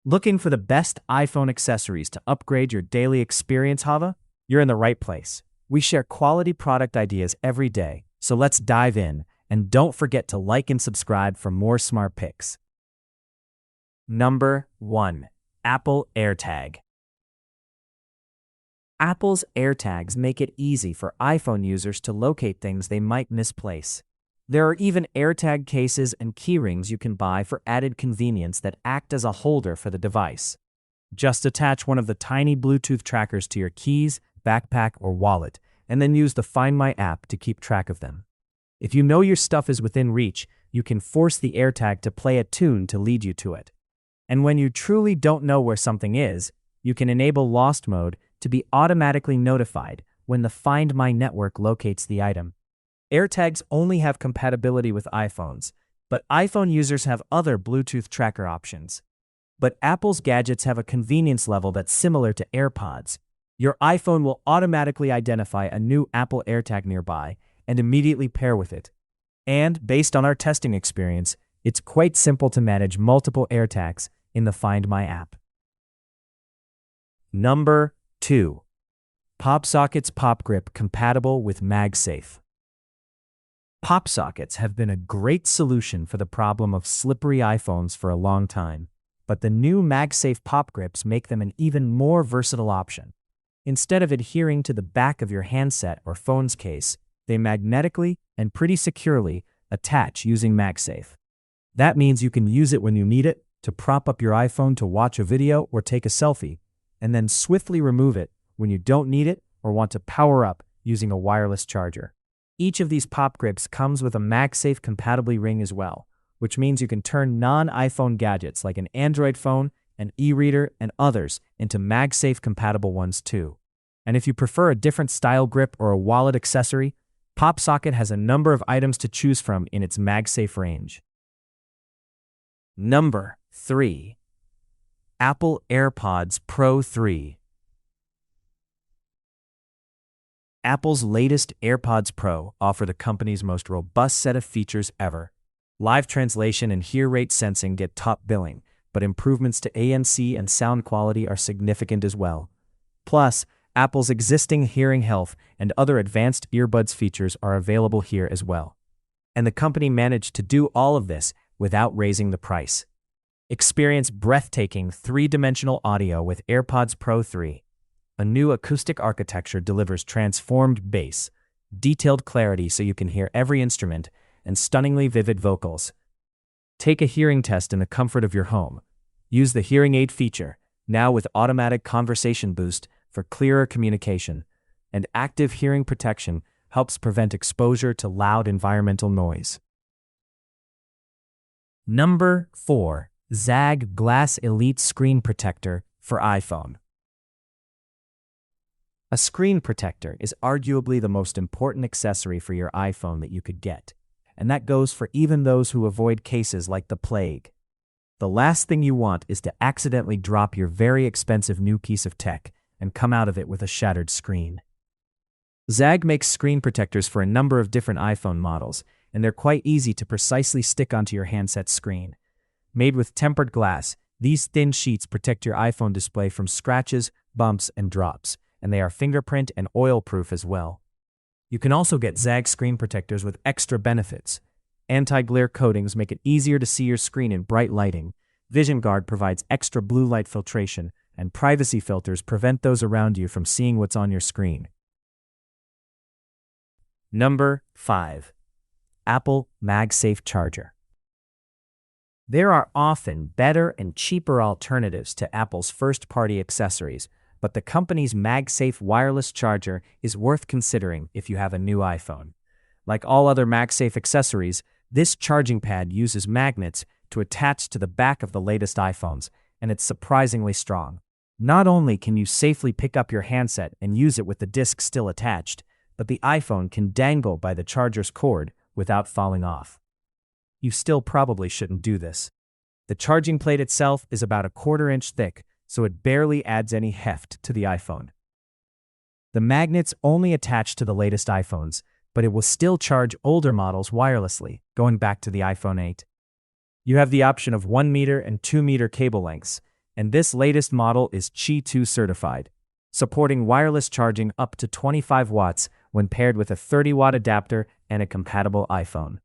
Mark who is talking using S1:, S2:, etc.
S1: Looking for the best iPhone accessories to upgrade your daily experience, Hava? You're in the right place. We share quality product ideas every day, so let's dive in, and don't forget to like and subscribe for more smart picks. Number 1. Apple AirTag. Apple's AirTags make it easy for iPhone users to locate things they might misplace. There are even AirTag cases and keyrings you can buy for added convenience that act as a holder for the device. Just attach one of the tiny Bluetooth trackers to your keys, backpack, or wallet, and then use the Find My app to keep track of them. If you know your stuff is within reach, you can force the AirTag to play a tune to lead you to it. And when you truly don't know where something is, you can enable Lost Mode to be automatically notified when the Find My network locates the item. AirTags only have compatibility with iPhones, but iPhone users have other Bluetooth tracker options. But Apple's gadgets have a convenience level that's similar to AirPods. Your iPhone will automatically identify a new Apple AirTag nearby and immediately pair with it. And, based on our testing experience, it's quite simple to manage multiple AirTags in the Find My app. Number 2. PopSockets PopGrip compatible with MagSafe. PopSockets have been a great solution for the problem of slippery iPhones for a long time, but the new MagSafe PopGrips make them an even more versatile option. Instead of adhering to the back of your handset or phone's case, they magnetically and pretty securely attach using MagSafe. That means you can use it when you need it, to prop up your iPhone to watch a video or take a selfie, and then swiftly remove it when you don't need it or want to power up using a wireless charger. Each of these pop grips comes with a MagSafe-compatible ring as well, which means you can turn non-iPhone gadgets like an Android phone, an e-reader, and others into MagSafe-compatible ones too. And if you prefer a different style grip or a wallet accessory, PopSocket has a number of items to choose from in its MagSafe range. Number 3. Apple AirPods Pro 3. Apple's latest AirPods Pro offer the company's most robust set of features ever. Live translation and hear rate sensing get top billing, but improvements to ANC and sound quality are significant as well. Plus, Apple's existing hearing health and other advanced earbuds features are available here as well. And the company managed to do all of this without raising the price. Experience breathtaking three-dimensional audio with AirPods Pro 3. A new acoustic architecture delivers transformed bass, detailed clarity so you can hear every instrument, and stunningly vivid vocals. Take a hearing test in the comfort of your home. Use the hearing aid feature, now with automatic conversation boost, for clearer communication, and active hearing protection helps prevent exposure to loud environmental noise. Number 4. ZAGG Glass Elite Screen Protector for iPhone. A screen protector is arguably the most important accessory for your iPhone that you could get, and that goes for even those who avoid cases like the plague. The last thing you want is to accidentally drop your very expensive new piece of tech and come out of it with a shattered screen. ZAGG makes screen protectors for a number of different iPhone models, and they're quite easy to precisely stick onto your handset screen. Made with tempered glass, these thin sheets protect your iPhone display from scratches, bumps, and drops, and they are fingerprint and oil-proof as well. You can also get ZAGG screen protectors with extra benefits. Anti-glare coatings make it easier to see your screen in bright lighting. Vision Guard provides extra blue light filtration, and privacy filters prevent those around you from seeing what's on your screen. Number 5. Apple MagSafe Charger. There are often better and cheaper alternatives to Apple's first-party accessories, but the company's MagSafe wireless charger is worth considering if you have a new iPhone. Like all other MagSafe accessories, this charging pad uses magnets to attach to the back of the latest iPhones, and it's surprisingly strong. Not only can you safely pick up your handset and use it with the disc still attached, but the iPhone can dangle by the charger's cord without falling off. You still probably shouldn't do this. The charging plate itself is about a 1/4 inch thick, so it barely adds any heft to the iPhone. The magnets only attach to the latest iPhones, but it will still charge older models wirelessly, going back to the iPhone 8. You have the option of 1 meter and 2 meter cable lengths, and this latest model is Qi 2 certified, supporting wireless charging up to 25 watts when paired with a 30-watt adapter and a compatible iPhone.